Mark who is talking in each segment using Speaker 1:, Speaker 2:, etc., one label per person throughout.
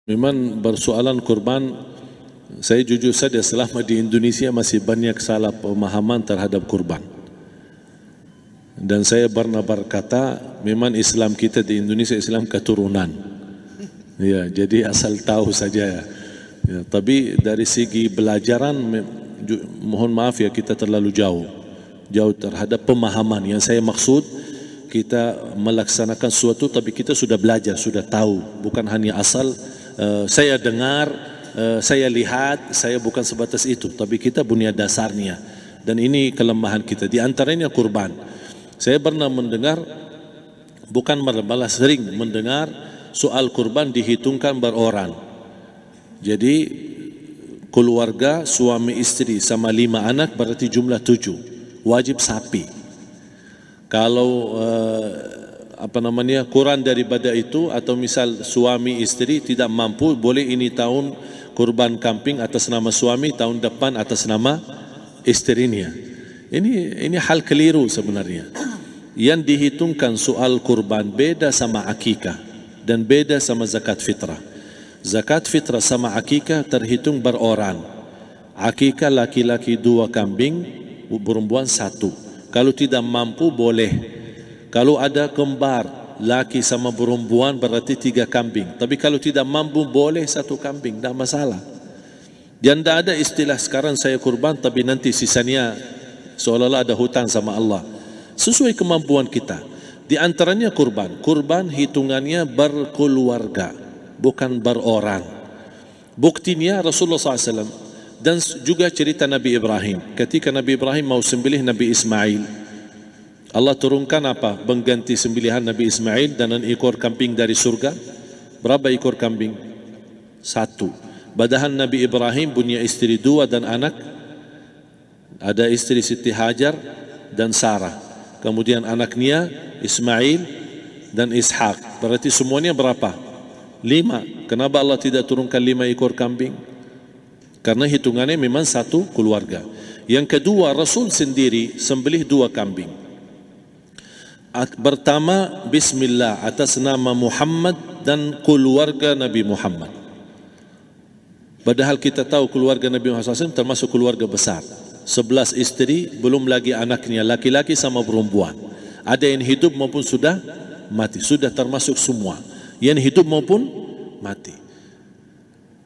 Speaker 1: Memang persoalan kurban, saya jujur saja selama di Indonesia masih banyak salah pemahaman terhadap kurban. Dan saya pernah berkata, memang Islam kita di Indonesia Islam keturunan. Ya, jadi asal tahu saja ya. Tapi dari segi belajaran, mohon maaf ya, kita terlalu jauh terhadap pemahaman. Yang saya maksud, kita melaksanakan sesuatu tapi kita sudah belajar, sudah tahu, bukan hanya asal saya dengar, saya lihat, saya bukan sebatas itu, tapi kita punya dasarnya. Dan ini kelemahan kita, di antaranya kurban. Saya pernah mendengar, bukan malah sering mendengar soal kurban dihitungkan beroran. Jadi keluarga suami istri sama 5 anak berarti jumlah 7, wajib sapi. Kalau kurang daripada itu, atau misal suami istri tidak mampu, boleh ini tahun kurban kambing atas nama suami, tahun depan atas nama istrinya. Ini hal keliru sebenarnya. Yang dihitungkan soal kurban beda sama akikah dan beda sama zakat fitrah. Zakat fitrah sama akikah terhitung beroran. Akikah laki-laki 2 kambing, perempuan 1. Kalau tidak mampu boleh. Kalau ada kembar laki sama perempuan berarti 3 kambing. Tapi kalau tidak mampu boleh 1 kambing, tidak masalah. Dan tidak ada istilah sekarang saya kurban tapi nanti sisanya seolah-olah ada hutang sama Allah. Sesuai kemampuan kita. Di antaranya kurban. Kurban hitungannya berkeluarga, bukan beroran. Buktinya Rasulullah SAW dan juga cerita Nabi Ibrahim. Ketika Nabi Ibrahim mau sembelih Nabi Ismail, Allah turunkan apa? Mengganti sembelihan Nabi Ismail dengan ekor kambing dari surga. Berapa ekor kambing? 1. Padahal Nabi Ibrahim punya istri 2 dan anak. Ada istri Siti Hajar dan Sarah. Kemudian anaknya Ismail dan Ishak. Berarti semuanya berapa? 5. Kenapa Allah tidak turunkan 5 ekor kambing? Karena hitungannya memang 1 keluarga. Yang kedua, Rasul sendiri sembelih 2 kambing. Pertama, Bismillah atas nama Muhammad dan keluarga Nabi Muhammad. Padahal kita tahu keluarga Nabi Muhammad SAW termasuk keluarga besar. 11 istri, belum lagi anaknya, laki-laki sama perempuan. Ada yang hidup maupun sudah mati. Sudah termasuk semua. Yang hidup maupun mati.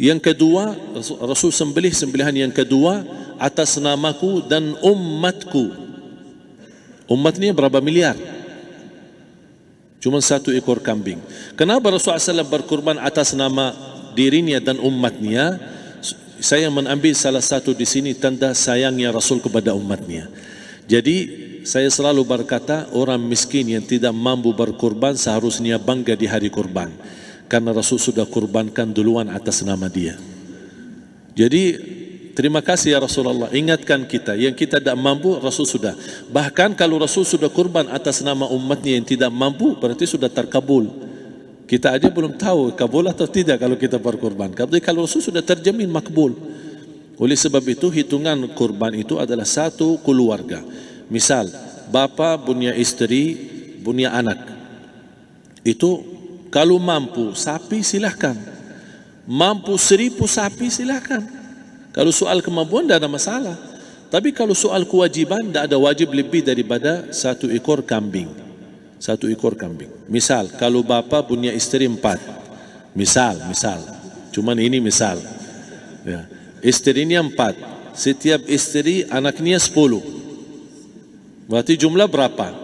Speaker 1: Yang kedua, Rasul sembelih sembelihan yang kedua atas namaku dan umatku. Umatnya berapa miliar? Cuma 1 ekor kambing. Kenapa Rasulullah SAW berkurban atas nama dirinya dan umatnya? Saya mengambil salah satu di sini tanda sayangnya Rasul kepada umatnya. Jadi saya selalu berkata, orang miskin yang tidak mampu berkurban seharusnya bangga di hari kurban, karena Rasul sudah kurbankan duluan atas nama dia. Jadi terima kasih ya Rasulullah, ingatkan kita. Yang kita tidak mampu, Rasul sudah. Bahkan kalau Rasul sudah kurban atas nama umatnya yang tidak mampu, berarti sudah terkabul. Kita aja belum tahu kabul atau tidak kalau kita berkurban. Tapi kalau Rasul sudah terjamin makbul. Oleh sebab itu, hitungan kurban itu adalah 1 keluarga. Misal, bapa punya istri, punya anak. Itu kalau mampu sapi silahkan. Mampu 1000 sapi silahkan. Kalau soal kemampuan tidak ada masalah. Tapi kalau soal kewajiban, tidak ada wajib lebih daripada 1 ekor kambing. 1 ekor kambing. Misal, kalau bapa punya istri 4. Misal. Cuman ini misal. Ya. Istrinya 4. Setiap istri anaknya 10. Berarti jumlah berapa?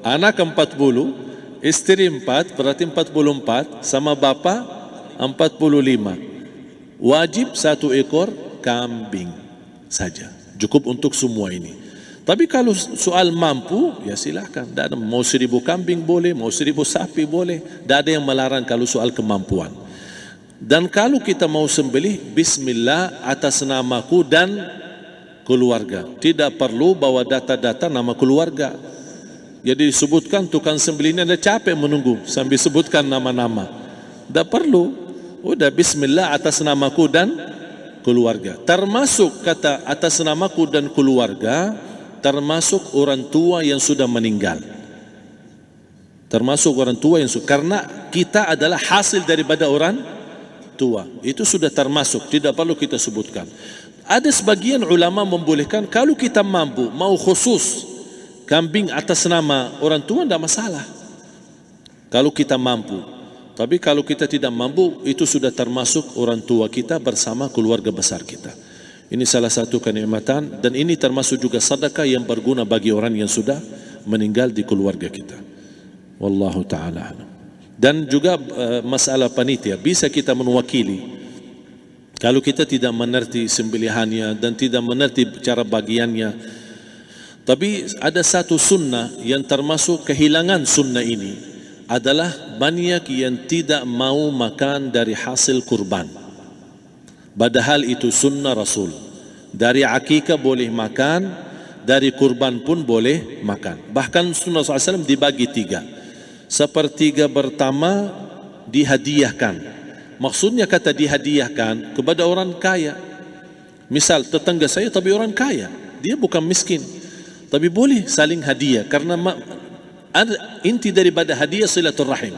Speaker 1: Anak 40, istri 4, berarti 44, sama bapa 45. Wajib 1 ekor kambing saja. Cukup untuk semua ini. Tapi kalau soal mampu, ya silahkan. Mau 1000 kambing boleh, mau 1000 sapi boleh. Tidak ada yang melarang kalau soal kemampuan. Dan kalau kita mau sembelih, Bismillah atas namaku dan keluarga. Tidak perlu bawa data-data nama keluarga. Jadi disebutkan tukang sembelihnya ada capek menunggu sambil sebutkan nama-nama. Tidak perlu. Udah Bismillah atas namaku dan keluarga. Termasuk kata atas namaku dan keluarga, termasuk orang tua yang sudah meninggal. Termasuk orang tua yang sudah, karena kita adalah hasil daripada orang tua. Itu sudah termasuk, tidak perlu kita sebutkan. Ada sebagian ulama membolehkan kalau kita mampu, mau khusus kambing atas nama orang tua, tidak masalah. Kalau kita mampu. Tapi kalau kita tidak mampu, itu sudah termasuk orang tua kita bersama keluarga besar kita. Ini salah satu kenikmatan, dan ini termasuk juga sedekah yang berguna bagi orang yang sudah meninggal di keluarga kita. Wallahu ta'ala alam. Dan juga masalah panitia, bisa kita mewakili. Kalau kita tidak mengerti sembelihannya dan tidak mengerti cara bagiannya. Tapi ada satu sunnah yang termasuk kehilangan sunnah ini, adalah banyak yang tidak mau makan dari hasil kurban. Padahal itu sunnah Rasul. Dari akikah boleh makan, dari kurban pun boleh makan. Bahkan sunnah SAW dibagi 3. Sepertiga pertama dihadiahkan. Maksudnya kata dihadiahkan kepada orang kaya. Misal tetangga saya tapi orang kaya, dia bukan miskin, tapi boleh saling hadiah. Karena inti daripada hadiah silaturrahim.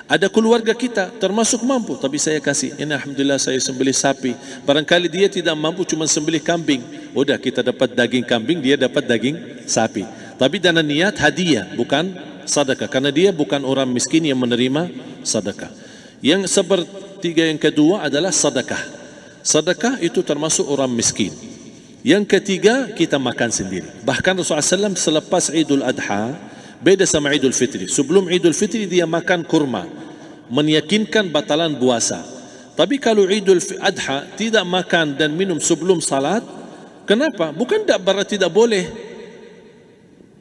Speaker 1: Ada keluarga kita termasuk mampu, tapi saya kasih, ini alhamdulillah saya sembelih sapi. Barangkali dia tidak mampu, cuma sembelih kambing. Udah, kita dapat daging kambing, dia dapat daging sapi. Tapi dengan niat hadiah, bukan sedekah. Karena dia bukan orang miskin yang menerima sedekah. Yang sepertiga yang kedua adalah sedekah. Sedekah itu termasuk orang miskin. Yang ketiga, kita makan sendiri. Bahkan Rasulullah SAW selepas Idul Adha, beda sama Idul Fitri. Sebelum Idul Fitri dia makan kurma, meyakinkan batalan puasa. Tapi kalau Idul Adha tidak makan dan minum sebelum salat, kenapa? Bukan berarti tidak boleh.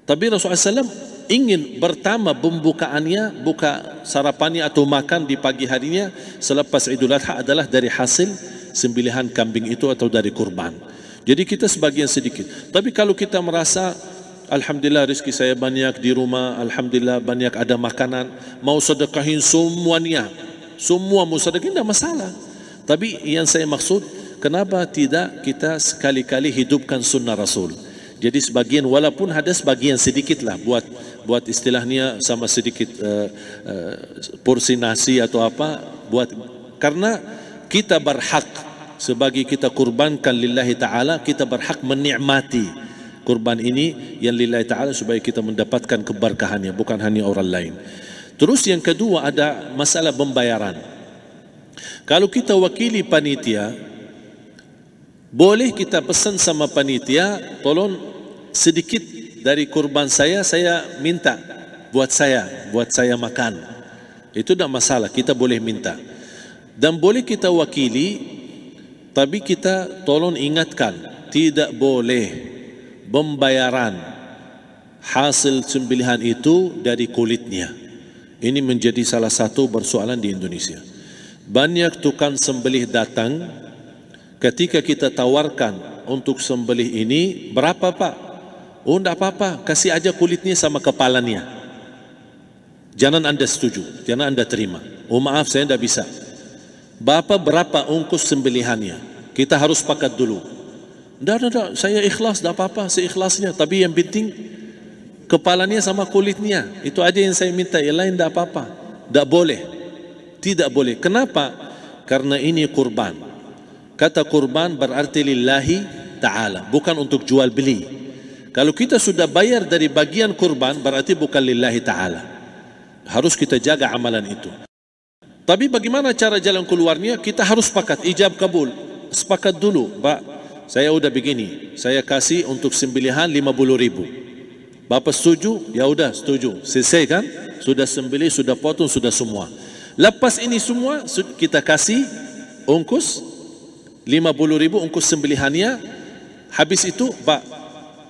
Speaker 1: Tapi Rasulullah SAW ingin pertama pembukaannya, buka sarapannya atau makan di pagi harinya selepas Idul Adha adalah dari hasil sembelihan kambing itu atau dari kurban. Jadi kita sebagian sedikit. Tapi kalau kita merasa alhamdulillah rezeki saya banyak di rumah, alhamdulillah banyak ada makanan, mau sedekahin semuanya, semua mau sedekahin, tidak masalah. Tapi yang saya maksud, kenapa tidak kita sekali-kali hidupkan sunnah Rasul? Jadi sebagian, walaupun ada sebagian sedikit lah, buat istilahnya sama sedikit porsi nasi atau apa, karena kita berhak sebagai kita kurbankan lillahi ta'ala, kita berhak menikmati kurban ini yang lillahi ta'ala supaya kita mendapatkan keberkahannya, bukan hanya orang lain. Terus yang kedua ada masalah pembayaran. Kalau kita wakili panitia, boleh kita pesan sama panitia, tolong sedikit dari kurban saya minta buat saya makan. Itu tidak masalah, kita boleh minta. Dan boleh kita wakili, tapi kita tolong ingatkan, tidak boleh pembayaran hasil sembelihan itu dari kulitnya. Ini menjadi salah satu persoalan di Indonesia. Banyak tukang sembelih datang, ketika kita tawarkan untuk sembelih ini, berapa pak? Oh tidak apa-apa, kasih aja kulitnya sama kepalanya. Jangan anda setuju, jangan anda terima. Oh maaf, saya tidak bisa. Bapak berapa ongkos sembelihannya? Kita harus sepakat dulu. Tidak, saya ikhlas, tidak apa-apa, seikhlasnya. Tapi yang penting kepalanya sama kulitnya. Itu aja yang saya minta, yang lain tidak apa-apa. Tidak boleh. Tidak boleh. Kenapa? Karena ini kurban. Kata kurban berarti lillahi ta'ala, bukan untuk jual beli. Kalau kita sudah bayar dari bagian kurban, berarti bukan lillahi ta'ala. Harus kita jaga amalan itu. Tapi bagaimana cara jalan keluarnya? Kita harus sepakat, ijab kabul. Sepakat dulu, Pak, saya udah begini, saya kasih untuk sembelihan 50.000. Bapak setuju? Ya udah setuju. Selesai kan? Sudah sembelih, sudah potong, sudah semua. Lepas ini semua kita kasih ongkos 50.000 ongkos sembelihannya. Habis itu, Pak,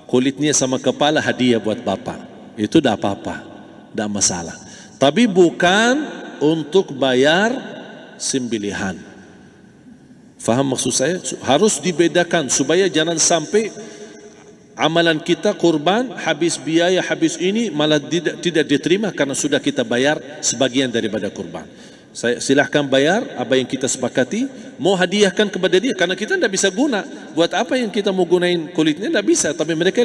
Speaker 1: kulitnya sama kepala hadiah buat Bapak. Itu dah apa-apa, dah masalah. Tapi bukan untuk bayar sembelihan. Faham maksud saya? Harus dibedakan supaya jangan sampai amalan kita kurban habis biaya, habis ini malah tidak diterima karena sudah kita bayar sebagian daripada kurban. Saya silahkan bayar apa yang kita sepakati, mau hadiahkan kepada dia karena kita tidak bisa guna. Buat apa yang kita mau gunain kulitnya? Tidak bisa. Tapi mereka,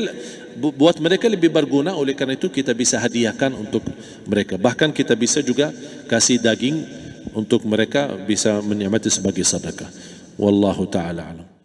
Speaker 1: buat mereka lebih berguna, oleh karena itu kita bisa hadiahkan untuk mereka. Bahkan kita bisa juga kasih daging untuk mereka bisa menikmati sebagai sedekah. Wallahu taala alam.